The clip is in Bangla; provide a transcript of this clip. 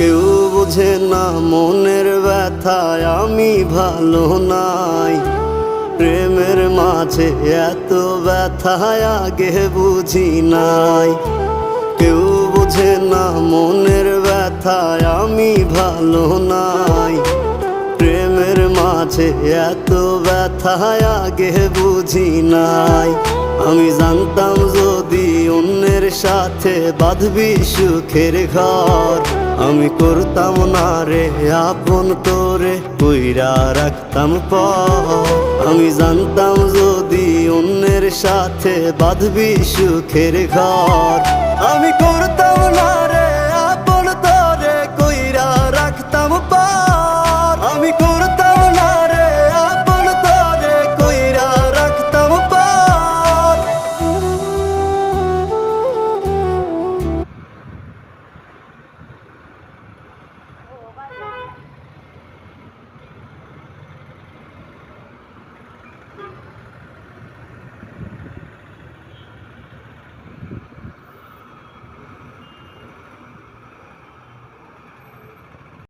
কেউ বোঝে না মনের ব্যথায় আমি ভালো নাই। প্রেমের মাঝে এত ব্যথায় আগে বুঝি নাই। কেউ বোঝে না মনের ব্যথায় আমি ভালো নাই। প্রেমের মাঝে এত ব্যথায় আগে বুঝি নাই। আমি জানতাম যদি অন্যের সাথে বাঁধবি সুখের ঘর, আমি করতাম না রে আপন তোরে কইরা রাখতাম পর। আমি জানতাম যদি অন্যের সাথে বাঁধবি সুখের ঘর, আমি করতাম